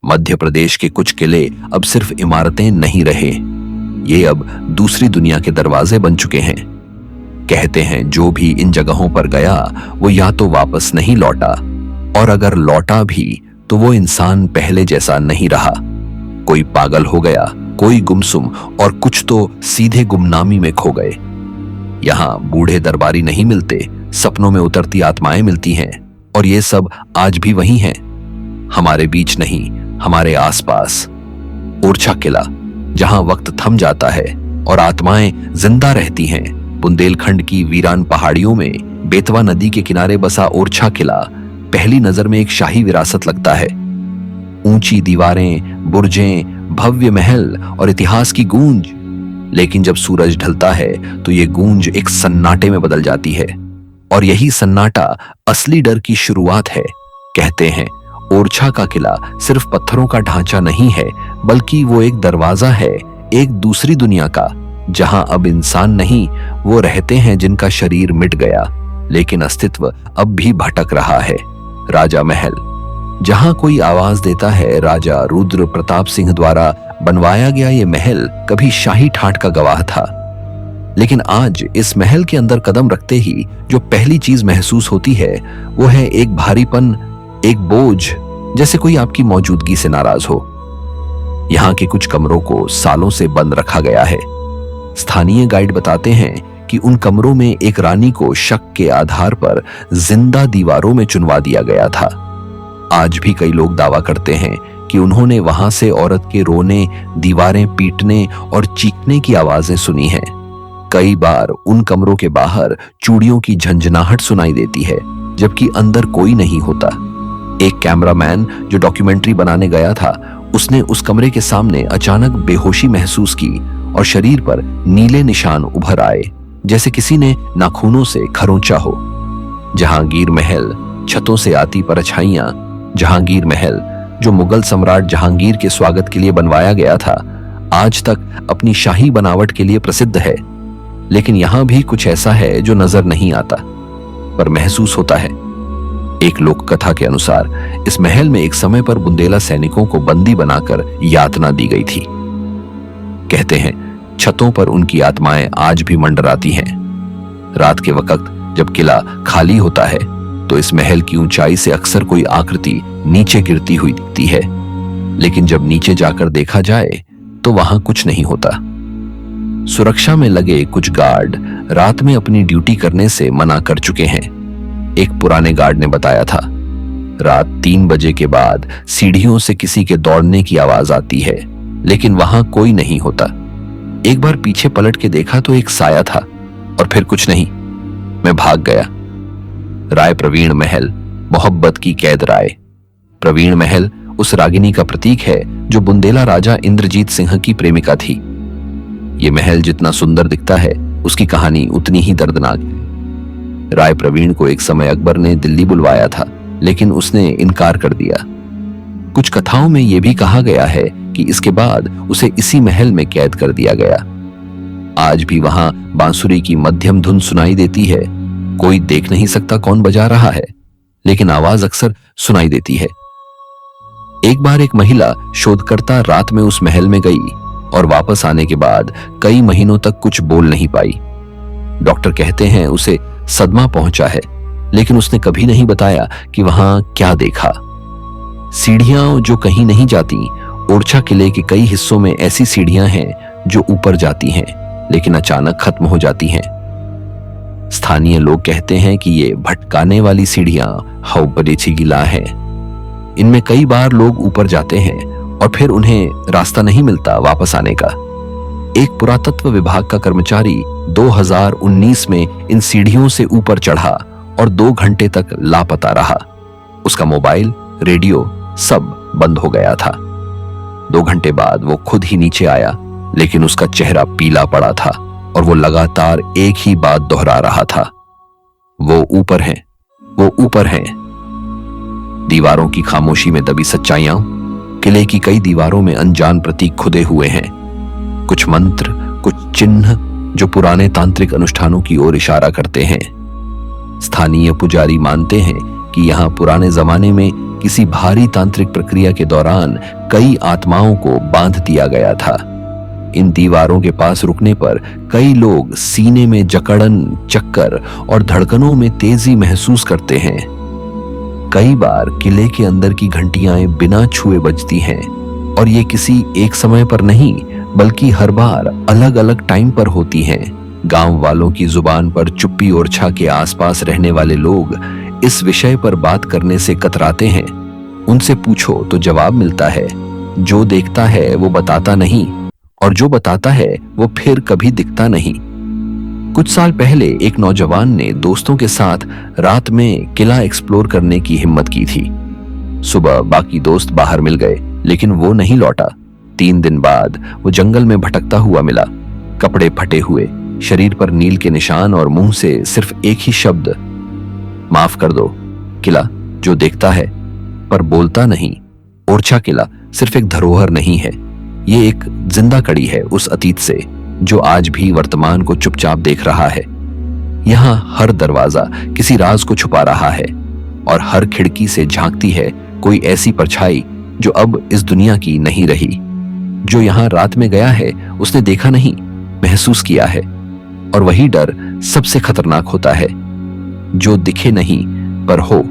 मध्य प्रदेश के कुछ किले अब सिर्फ इमारतें नहीं रहे, ये अब दूसरी दुनिया के दरवाजे बन चुके हैं। कहते हैं जो भी इन जगहों पर गया वो या तो वापस नहीं लौटा, और अगर लौटा भी तो वो इंसान पहले जैसा नहीं रहा। कोई पागल हो गया, कोई गुमसुम, और कुछ तो सीधे गुमनामी में खो गए। यहाँ बूढ़े दरबारी नहीं मिलते, सपनों में उतरती आत्माएं मिलती हैं, और ये सब आज भी वही हैं, हमारे बीच नहीं, हमारे आसपास। ओरछा किला, जहां वक्त थम जाता है और आत्माएं जिंदा रहती हैं। बुंदेलखंड की वीरान पहाड़ियों में बेतवा नदी के किनारे बसा ओरछा किला पहली नजर में एक शाही विरासत लगता है। ऊंची दीवारें, बुर्जें, भव्य महल और इतिहास की गूंज। लेकिन जब सूरज ढलता है तो ये गूंज एक सन्नाटे में बदल जाती है, और यही सन्नाटा असली डर की शुरुआत है। कहते हैं ओरछा का किला सिर्फ पत्थरों का ढांचा नहीं है, बल्कि वो एक दरवाजा है एक दूसरी दुनिया का, जहां अब इंसान नहीं, वो रहते हैं जिनका शरीर मिट गया लेकिन अस्तित्व अब भी भटक रहा है। राजा महल, जहां कोई आवाज देता है, राजा रुद्र प्रताप सिंह द्वारा बनवाया गया ये महल कभी शाही ठाट का गवाह था। लेकिन आज इस महल के अंदर कदम रखते ही जो पहली चीज महसूस होती है वो है एक भारीपन, एक बोझ, जैसे कोई आपकी मौजूदगी से नाराज हो। यहाँ के कुछ कमरों को सालों से बंद रखा गया है। स्थानीय गाइड बताते हैं कि उन कमरों में एक रानी को शक के आधार पर जिंदा दीवारों में चुनवा दिया गया था। आज भी कई लोग दावा करते हैं कि उन्होंने वहां से औरत के रोने, दीवारें पीटने और चीखने की आवाजें सुनी हैं। कई बार उन कमरों के बाहर चूड़ियों की झंझनाहट सुनाई देती है, जबकि अंदर कोई नहीं होता। एक कैमरामैन जो डॉक्यूमेंट्री बनाने गया था, उसने उस कमरे के सामने अचानक बेहोशी महसूस की और शरीर पर नीले निशान उभर आए, जैसे किसी ने नाखूनों से खरोंचा हो। जहांगीर महल, छतों से आती परछाइयां। जहांगीर महल, जो मुगल सम्राट जहांगीर के स्वागत के लिए बनवाया गया था, आज तक अपनी शाही बनावट के लिए प्रसिद्ध है। लेकिन यहां भी कुछ ऐसा है जो नजर नहीं आता पर महसूस होता है। एक लोक कथा के अनुसार इस महल में एक समय पर बुंदेला सैनिकों को बंदी बनाकर यातना दी गई थी। कहते हैं छतों पर उनकी आत्माएं आज भी मंडराती हैं। रात के वक्त जब किला खाली होता है तो इस महल की ऊंचाई से अक्सर कोई आकृति नीचे गिरती हुई दिखती है, लेकिन जब नीचे जाकर देखा जाए तो वहां कुछ नहीं होता। सुरक्षा में लगे कुछ गार्ड रात में अपनी ड्यूटी करने से मना कर चुके हैं। एक पुराने गार्ड ने बताया था, रात 3 बजे के बाद सीढ़ियों से किसी के दौड़ने की आवाज आती है, लेकिन वहां कोई नहीं होता। एक बार पीछे पलट के देखा तो एक साया था और फिर कुछ नहीं। मैं भाग गया। राय प्रवीण महल, मोहब्बत की कैद राय। प्रवीण महल उस रागिनी का प्रतीक है जो बुंदेला राजा इंद्रजीत सिंह की प्रेमिका थी। ये महल जितना सुंदर दिखता है, उसकी कहानी उतनी ही दर्दनाक है। राय प्रवीण को एक समय अकबर ने दिल्ली बुलवाया था, लेकिन उसने इनकार कर दिया। कुछ कथाओं में यह भी कहा गया है कि इसके बाद उसे इसी महल में कैद कर दिया गया। आज भी वहां बांसुरी की मध्यम धुन सुनाई देती है। कोई देख नहीं सकता कौन बजा रहा है, लेकिन आवाज अक्सर सुनाई देती है। एक बार एक महिला शोधकर्ता रात में उस महल में गई और वापस आने के बाद कई महीनों तक कुछ बोल नहीं पाई। डॉक्टर कहते हैं उसे सदमा पहुंचा है, लेकिन उसने कभी नहीं बताया कि वहां क्या देखा। सीढ़ियां जो कहीं नहीं जाती। ओरछा किले के कई हिस्सों में ऐसी सीढ़ियां हैं जो ऊपर जाती हैं, लेकिन अचानक खत्म हो जाती हैं। स्थानीय लोग कहते हैं कि ये भटकाने वाली सीढ़ियां हौबरेची गिला हैं। इनमें कई बार लोग ऊपर जाते हैं और फिर उन्हें रास्ता नहीं मिलता वापस आने का। एक पुरातत्व विभाग का कर्मचारी 2019 में इन सीढ़ियों से ऊपर चढ़ा और 2 घंटे तक लापता रहा। उसका मोबाइल, रेडियो सब बंद हो गया था। 2 घंटे बाद वो खुद ही नीचे आया, लेकिन उसका चेहरा पीला पड़ा था और वो लगातार एक ही बात दोहरा रहा था, वो ऊपर हैं, वो ऊपर हैं। दीवारों की खामोशी में दबी सच्चाइयां। किले की कई दीवारों में अनजान प्रतीक खुदे हुए हैं। कुछ मंत्र, कुछ चिन्ह जो पुराने तांत्रिक अनुष्ठानों की ओर इशारा करते हैं। स्थानीय पुजारी मानते हैं कि यहां पुराने जमाने में किसी भारी तांत्रिक प्रक्रिया के दौरान कई आत्माओं को बांध दिया गया था। इन दीवारों के पास रुकने पर कई लोग सीने में जकड़न, चक्कर और धड़कनों में तेजी महसूस करते हैं। कई बार किले के अंदर की घंटियां बिना छुए बजती हैं और ये किसी एक समय पर नहीं बल्कि हर बार अलग अलग टाइम पर होती हैं। गांव वालों की जुबान पर चुप्पी ओरछा के आसपास रहने वाले लोग इस विषय पर बात करने से कतराते हैं। उनसे पूछो तो जवाब मिलता है, जो देखता है वो बताता नहीं और जो बताता है वो फिर कभी दिखता नहीं। कुछ साल पहले एक नौजवान ने दोस्तों के साथ रात में किला एक्सप्लोर करने की हिम्मत की थी। सुबह बाकी दोस्त बाहर मिल गए लेकिन वो नहीं लौटा। 3 दिन बाद वो जंगल में भटकता हुआ मिला, कपड़े फटे हुए, शरीर पर नील के निशान और मुंह से सिर्फ एक ही शब्द, माफ कर दो। किला जो देखता है पर बोलता नहीं। ओरछा किला सिर्फ एक धरोहर नहीं है, ये एक जिंदा कड़ी है उस अतीत से जो आज भी वर्तमान को चुपचाप देख रहा है। यहाँ हर दरवाजा किसी राज को छुपा रहा है और हर खिड़की से झांकती है कोई ऐसी परछाई जो अब इस दुनिया की नहीं रही। जो यहाँ रात में गया है उसने देखा नहीं, महसूस किया है। और वही डर सबसे खतरनाक होता है, जो दिखे नहीं पर हो।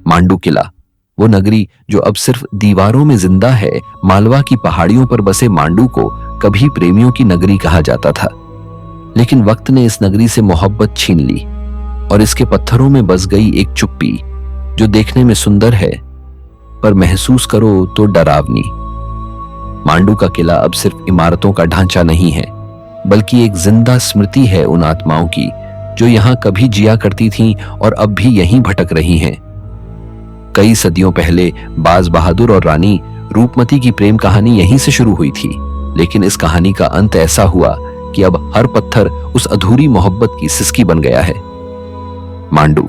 मांडू किला, वो नगरी जो अब सिर्फ दीवारों में जिंदा है। मालवा की पहाड़ियों पर बसे मांडू को कभी प्रेमियों की नगरी कहा जाता था, लेकिन वक्त ने इस नगरी से मोहब्बत छीन ली और इसके पत्थरों में बस गई एक चुप्पी जो देखने में सुंदर है पर महसूस करो तो डरावनी। मांडू का किला अब सिर्फ इमारतों का ढांचा नहीं है बल्कि एक जिंदा स्मृति है उन आत्माओं की जो यहाँ कभी जिया करती थीं और अब भी यहीं भटक रही हैं। कई सदियों पहले बाज बहादुर और रानी रूपमती की प्रेम कहानी यहीं से शुरू हुई थी, लेकिन इस कहानी का अंत ऐसा हुआ कि अब हर पत्थर उस अधूरी मोहब्बत की सिसकी बन गया है। मांडू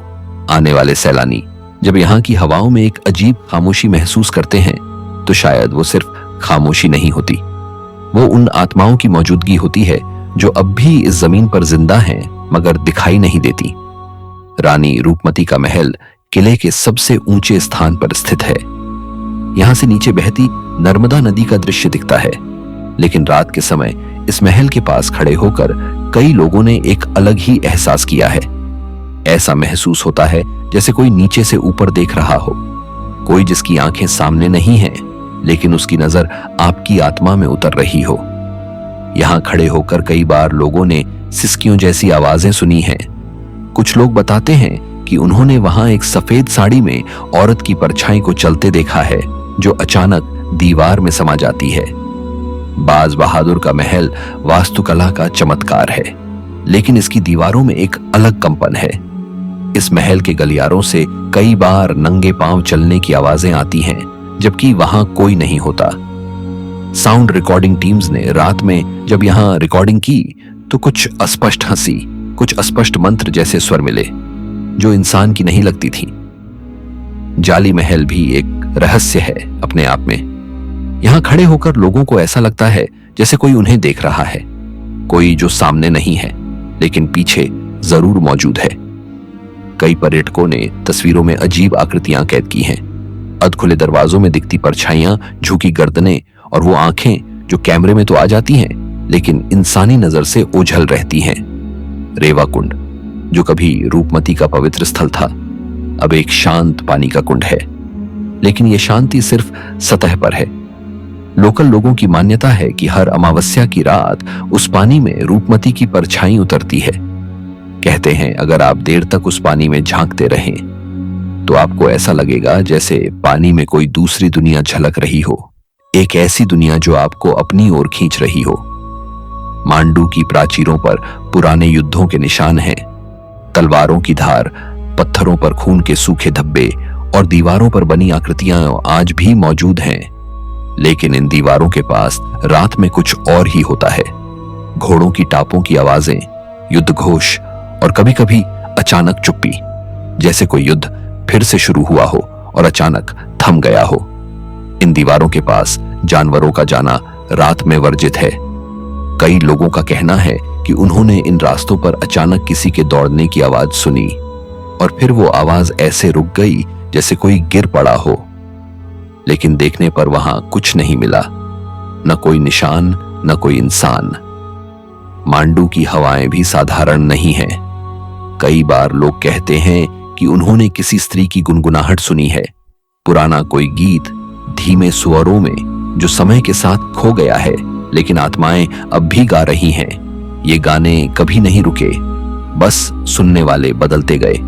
आने वाले सैलानी जब यहाँ की हवाओं में एक अजीब खामोशी महसूस करते हैं तो शायद वो सिर्फ खामोशी नहीं होती, वो उन आत्माओं की मौजूदगी होती है जो अब भी इस जमीन पर जिंदा हैं मगर दिखाई नहीं देती। रानी रूपमती का महल किले के सबसे ऊंचे स्थान पर स्थित है। यहां से नीचे बहती नर्मदा नदी का दृश्य दिखता है, लेकिन रात के समय इस महल के पास खड़े होकर कई लोगों ने एक अलग ही एहसास किया है। ऐसा महसूस होता है जैसे कोई नीचे से ऊपर देख रहा हो, कोई जिसकी आंखें सामने नहीं हैं, लेकिन उसकी नजर आपकी आत्मा में उतर रही हो। यहां खड़े होकर कई बार लोगों ने सिसकियों जैसी आवाजें सुनी हैं। कुछ लोग बताते हैं कि उन्होंने वहां एक सफेद साड़ी में औरत की परछाई को चलते देखा है जो अचानक दीवार में समा जाती है। बाज बहादुर का महल वास्तुकला का चमत्कार है, लेकिन इसकी दीवारों में एक अलग कंपन है। इस महल के गलियारों से कई बार नंगे पांव चलने की आवाजें आती हैं, जबकि वहां कोई नहीं होता। साउंड रिकॉर्डिंग टीम्स ने रात में जब यहां रिकॉर्डिंग की तो कुछ अस्पष्ट हंसी, कुछ अस्पष्ट मंत्र जैसे स्वर मिले जो इंसान की नहीं लगती थी। जाली महल भी एक रहस्य है अपने आप में। यहां खड़े होकर लोगों को ऐसा लगता है जैसे कोई उन्हें देख रहा है, कोई जो सामने नहीं है लेकिन पीछे जरूर मौजूद है। कई पर्यटकों ने तस्वीरों में अजीब आकृतियां कैद की हैं, अधखुले दरवाजों में दिखती परछाइयां, झुकी गर्दनें और वो आंखें जो कैमरे में तो आ जाती हैं लेकिन इंसानी नजर से ओझल रहती हैं। रेवा कुंड जो कभी रूपमती का पवित्र स्थल था अब एक शांत पानी का कुंड है, लेकिन यह शांति सिर्फ सतह पर है। लोकल लोगों की मान्यता है कि हर अमावस्या की रात उस पानी में रूपमती की परछाई उतरती है। कहते हैं अगर आप देर तक उस पानी में झांकते रहें तो आपको ऐसा लगेगा जैसे पानी में कोई दूसरी दुनिया झलक रही हो, एक ऐसी दुनिया जो आपको अपनी ओर खींच रही हो। मांडू की प्राचीरों पर पुराने युद्धों के निशान हैं, तलवारों की धार, पत्थरों पर खून के सूखे धब्बे और दीवारों पर बनी आकृतियां आज भी मौजूद हैं। लेकिन इन दीवारों के पास रात में कुछ और ही होता है। घोड़ों की टापों की आवाजें, युद्ध घोष और कभी-कभी अचानक चुप्पी, जैसे कोई युद्ध फिर से शुरू हुआ हो और अचानक थम गया हो। इन दीवारों के पास जानवरों का जाना रात में वर्जित है। कई लोगों का कहना है कि उन्होंने इन रास्तों पर अचानक किसी के दौड़ने की आवाज सुनी और फिर वो आवाज ऐसे रुक गई जैसे कोई गिर पड़ा हो। लेकिन देखने पर वहां कुछ नहीं मिला, न कोई निशान, न कोई इंसान। मांडू की हवाएं भी साधारण नहीं हैं। कई बार लोग कहते हैं कि उन्होंने किसी स्त्री की गुनगुनाहट सुनी है, पुराना कोई गीत धीमे स्वरों में जो समय के साथ खो गया है, लेकिन आत्माएं अब भी गा रही हैं। ये गाने कभी नहीं रुके, बस सुनने वाले बदलते गए।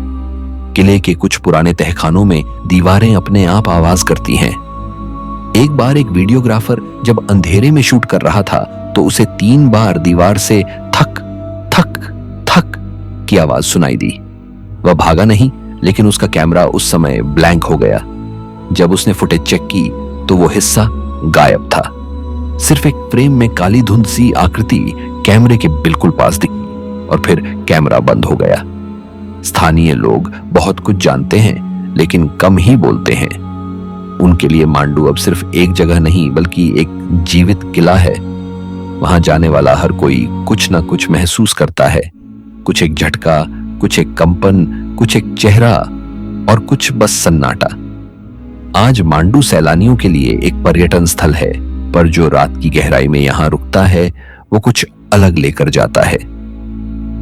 किले के कुछ पुराने तहखानों में दीवारें अपने आप आवाज करती हैं। एक बार एक वीडियोग्राफर जब अंधेरे में शूट कर रहा था तो उसे 3 बार दीवार से थक थक थक की आवाज सुनाई दी। वह भागा नहीं, लेकिन उसका कैमरा उस समय ब्लैंक हो गया। जब उसने फुटेज चेक की तो वो हिस्सा गायब था। सिर्फ एक फ्रेम में काली धुंध सी आकृति कैमरे के बिल्कुल पास दिखी और फिर कैमरा बंद हो गया। स्थानीय लोग बहुत कुछ जानते हैं, लेकिन कम ही बोलते हैं। उनके लिए मांडू अब सिर्फ एक जगह नहीं, बल्कि एक जीवित किला है। वहां जाने वाला हर कोई कुछ ना कुछ महसूस करता है। कुछ एक झटका, कुछ एक कंपन, कुछ एक चेहरा और कुछ बस सन्नाटा। आज मांडू सैलानियों के लिए एक पर्यटन स्थल है, पर जो रात की गहराई में यहां रुकता है वो कुछ अलग लेकर जाता है।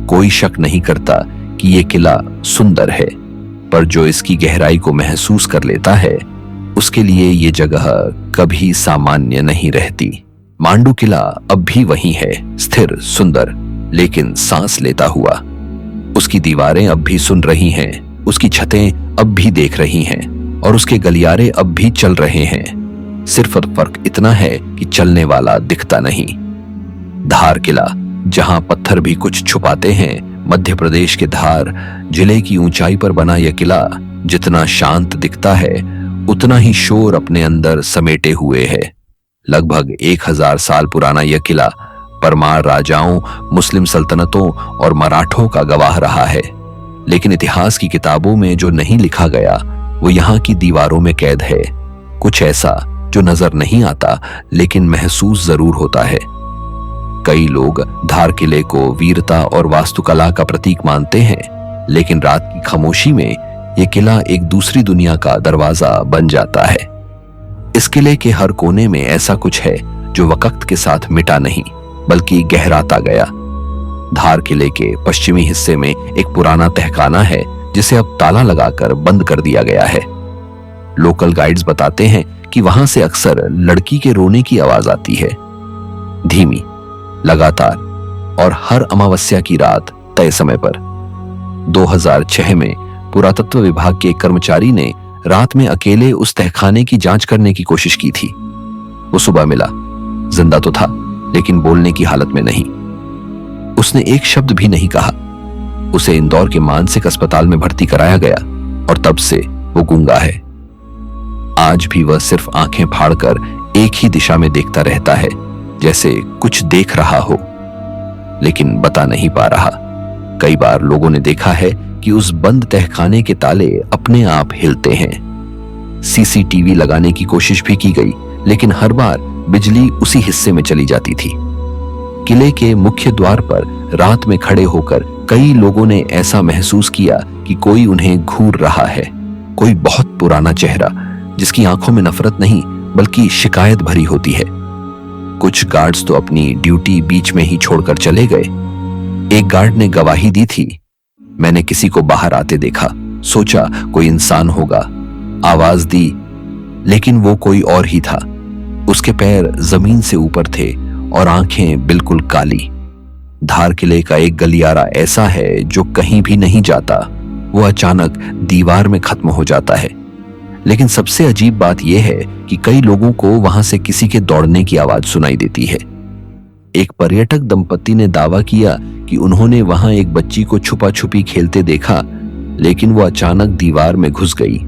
कोई शक नहीं करता कि ये किला सुंदर है, पर जो इसकी गहराई को महसूस कर लेता है उसके लिए ये जगह कभी सामान्य नहीं रहती। मांडू किला अब भी वही है, स्थिर, सुंदर, लेकिन सांस लेता हुआ। उसकी दीवारें अब भी सुन रही हैं, उसकी छतें अब भी देख रही हैं और उसके गलियारे अब भी चल रहे हैं। सिर्फ फर्क इतना है कि चलने वाला दिखता नहीं। धार किला, जहां पत्थर भी कुछ छुपाते हैं, मध्य प्रदेश के धार जिले की ऊंचाई पर बना यह किला जितना शांत दिखता है उतना ही शोर अपने अंदर समेटे हुए है। लगभग 1000 साल पुराना यह किला परमार राजाओं, मुस्लिम सल्तनतों और मराठों का गवाह रहा है। लेकिन इतिहास की किताबों में जो नहीं लिखा गया वो यहाँ की दीवारों में कैद है। कुछ ऐसा जो नजर नहीं आता लेकिन महसूस जरूर होता है। कई लोग धार किले को वीरता और वास्तुकला का प्रतीक मानते हैं, लेकिन रात की खामोशी में यह किला एक दूसरी दुनिया का दरवाजा बन जाता है। इस किले के हर कोने में ऐसा कुछ है जो वक्त के साथ मिटा नहीं, बल्कि गहराता गया। धार किले के पश्चिमी हिस्से में एक पुराना तहखाना है जिसे अब ताला लगाकर बंद कर दिया गया है। लोकल गाइड्स बताते हैं कि वहां से अक्सर लड़की के रोने की आवाज आती है, धीमी, लगातार और हर अमावस्या की रात तय समय पर। 2006 में पुरातत्व विभाग के एक कर्मचारी ने रात में अकेले उस तहखाने की जांच करने की कोशिश की थी। वो सुबह मिला, जिंदा तो था लेकिन बोलने की हालत में नहीं। उसने एक शब्द भी नहीं कहा। उसे इंदौर के मानसिक अस्पताल में भर्ती कराया गया और तब से वो गूंगा है। आज भी वह सिर्फ आंखें फाड़कर एक ही दिशा में देखता रहता है, जैसे कुछ देख रहा हो लेकिन बता नहीं पा रहा। कई बार लोगों ने देखा है कि उस बंद तहखाने के ताले अपने आप हिलते हैं। सीसीटीवी लगाने की कोशिश भी की गई, लेकिन हर बार बिजली उसी हिस्से में चली जाती थी। किले के मुख्य द्वार पर रात में खड़े होकर कई लोगों ने ऐसा महसूस किया कि कोई उन्हें घूर रहा है। कोई बहुत पुराना चेहरा जिसकी आंखों में नफरत नहीं बल्कि शिकायत भरी होती है। कुछ गार्ड्स तो अपनी ड्यूटी बीच में ही छोड़कर चले गए। एक गार्ड ने गवाही दी थी, मैंने किसी को बाहर आते देखा, सोचा कोई इंसान होगा, आवाज दी, लेकिन वो कोई और ही था। उसके पैर जमीन से ऊपर थे और आंखें बिल्कुल काली। धार किले का एक गलियारा ऐसा है जो कहीं भी नहीं जाता, वो अचानक दीवार में खत्म हो जाता है। लेकिन सबसे अजीब बात यह है कि कई लोगों को वहां से किसी के दौड़ने की आवाज सुनाई देती है। एक पर्यटक दंपति ने दावा किया कि उन्होंने वहां एक बच्ची को छुपा छुपी खेलते देखा, लेकिन वो अचानक दीवार में घुस गई।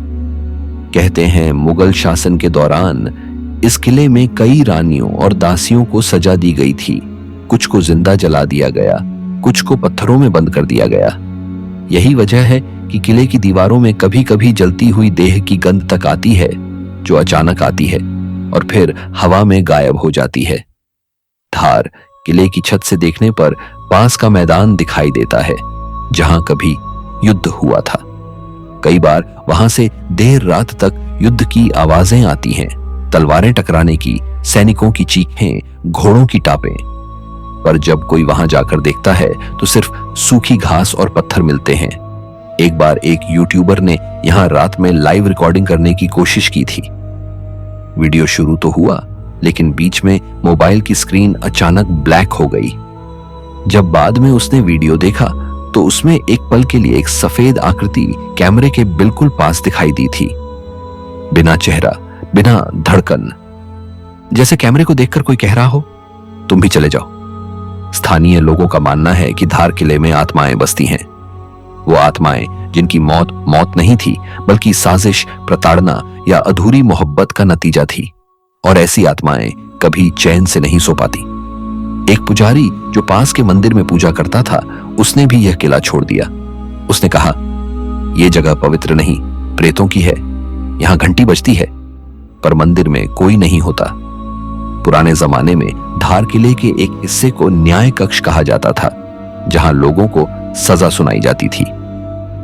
कहते हैं मुगल शासन के दौरान इस किले में कई रानियों और दासियों को सजा दी गई थी। कुछ को जिंदा जला दिया गया, कुछ को पत्थरों में बंद कर दिया गया। यही वजह है कि किले की दीवारों में कभी कभी जलती हुई देह की गंध तक आती है, जो अचानक आती है और फिर हवा में गायब हो जाती है। धार किले की छत से देखने पर पास का मैदान दिखाई देता है, जहां कभी युद्ध हुआ था। कई बार वहां से देर रात तक युद्ध की आवाजें आती हैं, तलवारें टकराने की, सैनिकों की चीखें, घोड़ों की टापें। पर जब कोई वहां जाकर देखता है तो सिर्फ सूखी घास और पत्थर मिलते हैं। एक बार एक यूट्यूबर ने यहां रात में लाइव रिकॉर्डिंग करने की कोशिश की थी। वीडियो शुरू तो हुआ, लेकिन बीच में मोबाइल की स्क्रीन अचानक ब्लैक हो गई। जब बाद में उसने वीडियो देखा तो उसमें एक पल के लिए एक सफेद आकृति कैमरे के बिल्कुल पास दिखाई दी थी, बिना चेहरा, बिना धड़कन, जैसे कैमरे को देखकर कोई कह रहा हो, तुम भी चले जाओ। स्थानीय लोगों का मानना है कि धार किले में आत्माएं बसती हैं। वो आत्माएं जिनकी मौत नहीं थी, बल्कि साजिश, प्रताड़ना या अधूरी मोहब्बत का नतीजा थी। और ऐसी आत्माएं कभी चैन से नहीं सो पाती। एक पुजारी जो पास के मंदिर में पूजा करता था, उसने भी यह किला छोड़ दिया। उसने कहा, यह जगह पवित्र नहीं, प्रेतों की है। यहां घंटी बजती है, पर मंदिर में कोई नहीं होता। पुराने जमाने में धार किले के एक हिस्से को न्याय कक्ष कहा जाता था, जहां लोगों को सजा सुनाई जाती थी।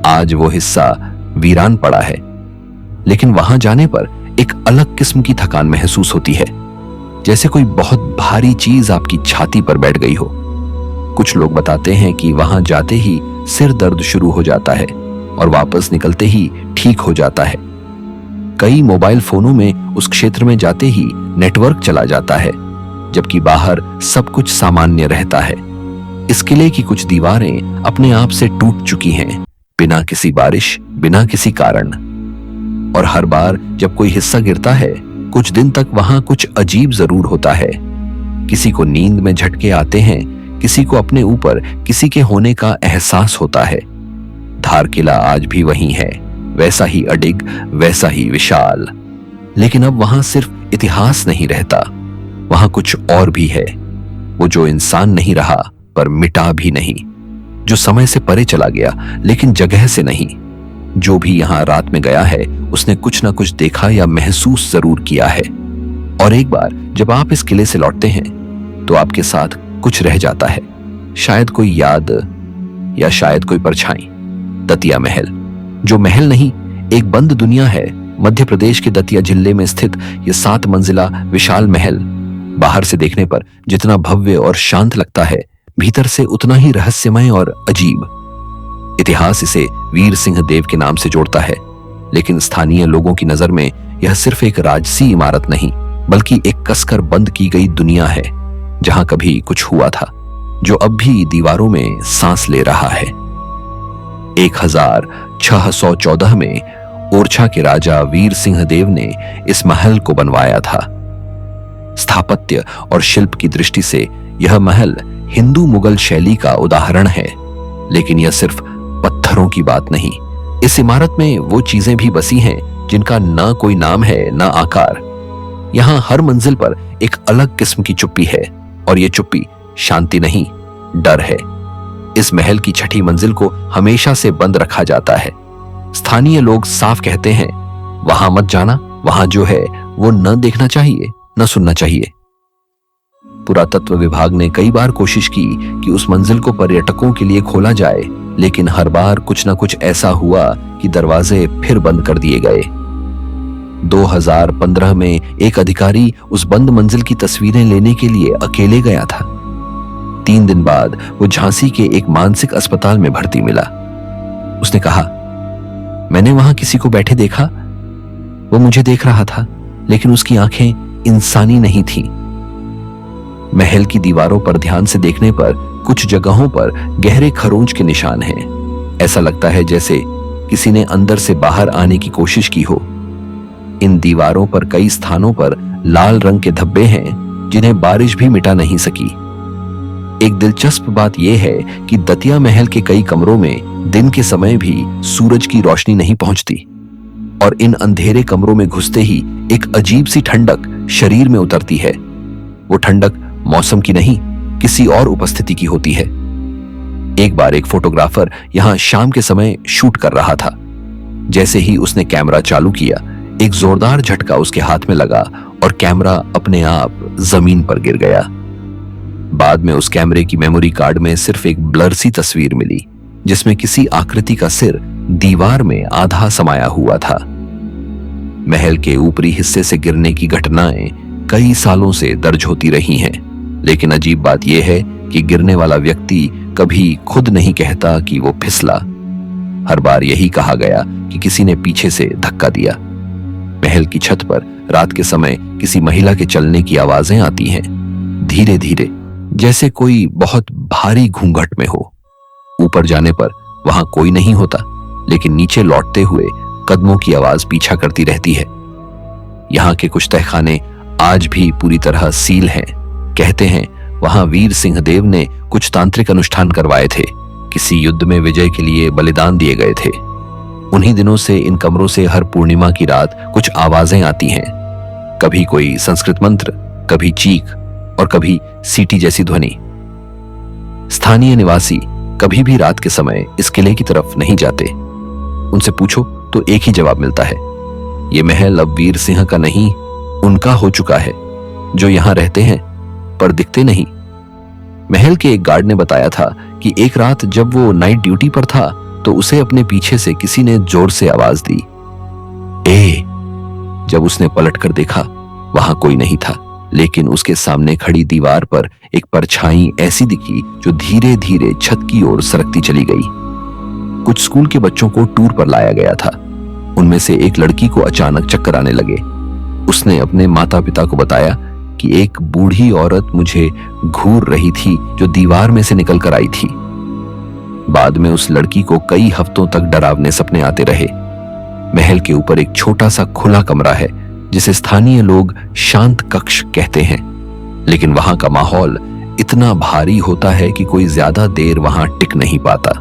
आज वो हिस्सा वीरान पड़ा है, लेकिन वहां जाने पर एक अलग किस्म की थकान महसूस होती है, जैसे कोई बहुत भारी चीज आपकी छाती पर बैठ गई हो। कुछ लोग बताते हैं कि वहां जाते ही सिर दर्द शुरू हो जाता है और वापस निकलते ही ठीक हो जाता है। कई मोबाइल फोनों में उस क्षेत्र में जाते ही नेटवर्क चला जाता है, जबकि बाहर सब कुछ सामान्य रहता है। इस किले की कुछ दीवारें अपने आप से टूट चुकी हैं, बिना किसी बारिश, बिना किसी कारण। और हर बार जब कोई हिस्सा गिरता है, कुछ दिन तक वहां कुछ अजीब जरूर होता है। किसी को नींद में झटके आते हैं, किसी को अपने ऊपर किसी के होने का एहसास होता है। धार किला आज भी वही है, वैसा ही अडिग, वैसा ही विशाल। लेकिन अब वहां सिर्फ इतिहास नहीं रहता, वहां कुछ और भी है। वो जो इंसान नहीं रहा, पर मिटा भी नहीं, जो समय से परे चला गया, लेकिन जगह से नहीं। जो भी यहां रात में गया है, उसने कुछ ना कुछ देखा या महसूस जरूर किया है। और एक बार जब आप इस किले से लौटते हैं, तो आपके साथ कुछ रह जाता है। शायद कोई याद, या शायद कोई परछाई। दतिया महल, जो महल नहीं, एक बंद दुनिया है। मध्य प्रदेश के दतिया जिले में स्थित यह 7 मंजिला विशाल महल बाहर से देखने पर जितना भव्य और शांत लगता है, भीतर से उतना ही रहस्यमय और अजीब। इतिहास इसे वीर सिंह देव के नाम से जोड़ता है, लेकिन स्थानीय लोगों की नजर में यह सिर्फ एक राजसी इमारत नहीं, बल्कि एक कसकर बंद की गई दुनिया है, जहां कभी कुछ हुआ था, जो अब भी दीवारों में सांस ले रहा है। 1614 में ओरछा के राजा वीर सिंह देव ने इस महल को बनवाया था। स्थापत्य और शिल्प की दृष्टि से यह महल हिंदू मुगल शैली का उदाहरण है, लेकिन यह सिर्फ पत्थरों की बात नहीं। इस इमारत में वो चीजें भी बसी हैं जिनका ना कोई नाम है, ना आकार। यहां हर मंजिल पर एक अलग किस्म की चुप्पी है, और ये चुप्पी शांति नहीं, डर है। इस महल की 6ठी मंजिल को हमेशा से बंद रखा जाता है। स्थानीय लोग साफ कहते हैं, वहां मत जाना, वहां जो है वो न देखना चाहिए, न सुनना चाहिए। पुरातत्व विभाग ने कई बार कोशिश की कि उस मंजिल को पर्यटकों के लिए खोला जाए, लेकिन हर बार कुछ न कुछ ऐसा हुआ कि दरवाजे फिर बंद कर दिए गए। 2015 में एक अधिकारी उस बंद मंजिल की तस्वीरें लेने के लिए अकेले गया था। 3 दिन बाद वो झांसी के एक मानसिक अस्पताल में भर्ती मिला। उसने कहा, मैंने वहां किसी को बैठे देखा, वो मुझे देख रहा था, लेकिन उसकी आंखें इंसानी नहीं थीं। महल की दीवारों पर ध्यान से देखने पर कुछ जगहों पर गहरे खरोंच के निशान हैं। ऐसा लगता है जैसे किसी ने अंदर से बाहर आने की कोशिश की हो। इन दीवारों पर कई स्थानों पर लाल रंग के धब्बे हैं, जिन्हें बारिश भी मिटा नहीं सकी। एक दिलचस्प बात यह है कि दतिया महल के कई कमरों में दिन के समय भी सूरज की रोशनी नहीं पहुंचती, और इन अंधेरे कमरों में घुसते ही एक अजीब सी ठंडक शरीर में उतरती है। वो ठंडक मौसम की नहीं, किसी और उपस्थिति की होती है। एक बार एक फोटोग्राफर यहां शाम के समय शूट कर रहा था। जैसे ही उसने कैमरा चालू किया, एक जोरदार झटका उसके हाथ में लगा और कैमरा अपने आप जमीन पर गिर गया। बाद में उस कैमरे की मेमोरी कार्ड में सिर्फ एक ब्लर सी तस्वीर मिली, जिसमें किसी आकृति का सिर दीवार में आधा समाया हुआ था। महल के ऊपरी हिस्से से गिरने की घटनाएं कई सालों से दर्ज होती रही हैं, लेकिन अजीब बात यह है कि गिरने वाला व्यक्ति कभी खुद नहीं कहता कि वो फिसला। हर बार यही कहा गया कि किसी ने पीछे से धक्का दिया। महल की छत पर रात के समय किसी महिला के चलने की आवाजें आती हैं, धीरे धीरे, जैसे कोई बहुत भारी घूंघट में हो। ऊपर जाने पर वहां कोई नहीं होता, लेकिन नीचे लौटते हुए कदमों की आवाज पीछा करती रहती है। यहाँ के कुछ तहखाने आज भी पूरी तरह सील हैं। कहते हैं वहां वीर सिंहदेव ने कुछ तांत्रिक अनुष्ठान करवाए थे, किसी युद्ध में विजय के लिए बलिदान दिए गए थे। उन्हीं दिनों से इन कमरों से हर पूर्णिमा की रात कुछ आवाजें आती हैं, कभी कोई संस्कृत मंत्र, कभी चीख और कभी सीटी जैसी ध्वनि। स्थानीय निवासी कभी भी रात के समय इस किले की तरफ नहीं जाते। उनसे पूछो तो एक ही जवाब मिलता है, ये महल अब वीर सिंह का नहीं, उनका हो चुका है, जो यहां रहते हैं पर दिखते नहीं। महल के एक गार्ड ने बताया था कि एक रात जब वो नाइट ड्यूटी पर था तो उसे अपने पीछे से किसी ने जोर से आवाज दी, ए। जब उसने पलटकर देखा, वहां कोई नहीं था, लेकिन उसके सामने खड़ी दीवार पर एक परछाई ऐसी दिखी जो धीरे धीरे छत की ओर सरकती चली गई। कुछ स्कूल के बच्चों को टूर पर लाया गया था। उनमें से एक लड़की को अचानक चक्कर आने लगे। उसने अपने माता पिता को बताया कि एक बूढ़ी औरत मुझे घूर रही थी जो दीवार में से निकल कर आई थी। बाद में उस लड़की को कई हफ्तों तक डरावने सपने आते रहे। महल के ऊपर एक छोटा सा खुला कमरा है जिसे स्थानीय लोग शांत कक्ष कहते हैं, लेकिन वहां का माहौल इतना भारी होता है कि कोई ज्यादा देर वहां टिक नहीं पाता।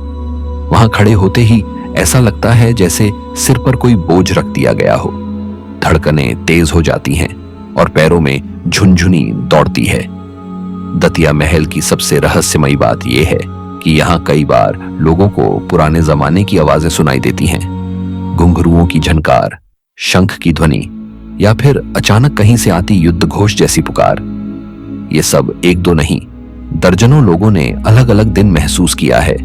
वहां खड़े होते ही ऐसा लगता है जैसे सिर पर कोई बोझ रख दिया गया हो। धड़कनें तेज हो जाती हैं और पैरों में झुनझुनी दौड़ती है। दतिया महल की सबसे रहस्यमयी बात यह है कि यहाँ कई बार लोगों को पुराने जमाने की आवाजें सुनाई देती हैं, घुंघरुओं की झनकार, शंख की ध्वनि या फिर अचानक कहीं से आती युद्ध घोष जैसी पुकार। ये सब एक दो नहीं, दर्जनों लोगों ने अलग अलग दिन महसूस किया है।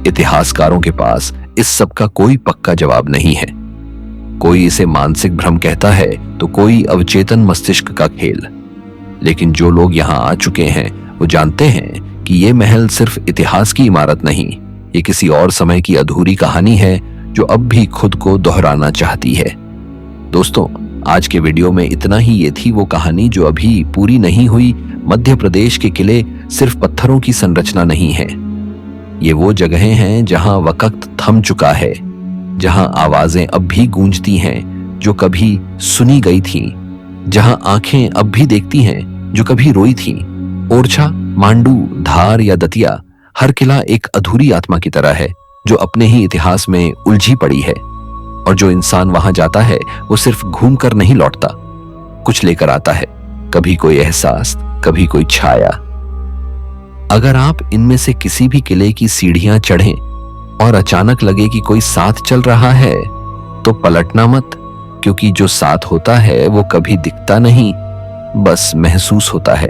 इतिहासकारों के पास इस सब का कोई पक्का जवाब नहीं है। कोई इसे मानसिक भ्रम कहता है तो कोई अवचेतन मस्तिष्क का खेल। लेकिन जो लोग यहाँ आ चुके हैं वो जानते हैं कि ये महल सिर्फ इतिहास की इमारत नहीं, ये किसी और समय की अधूरी कहानी है जो अब भी खुद को दोहराना चाहती है। दोस्तों, आज के वीडियो में इतना ही। ये थी वो कहानी जो अभी पूरी नहीं हुई। मध्य प्रदेश के किले सिर्फ पत्थरों की संरचना नहीं है, ये वो जगहें हैं जहां वक्त थम चुका है, जहां आवाजें अब भी गूंजती हैं जो कभी सुनी गई थीं, जहां आंखें अब भी देखती हैं जो कभी रोई थीं। ओरछा, मांडू, धार या दतिया, हर किला एक अधूरी आत्मा की तरह है जो अपने ही इतिहास में उलझी पड़ी है। और जो इंसान वहां जाता है वो सिर्फ घूम कर नहीं लौटता, कुछ लेकर आता है, कभी कोई एहसास, कभी कोई छाया। अगर आप इनमें से किसी भी किले की सीढ़ियां चढ़ें और अचानक लगे कि कोई साथ चल रहा है तो पलटना मत, क्योंकि जो साथ होता है वो कभी दिखता नहीं, बस महसूस होता है।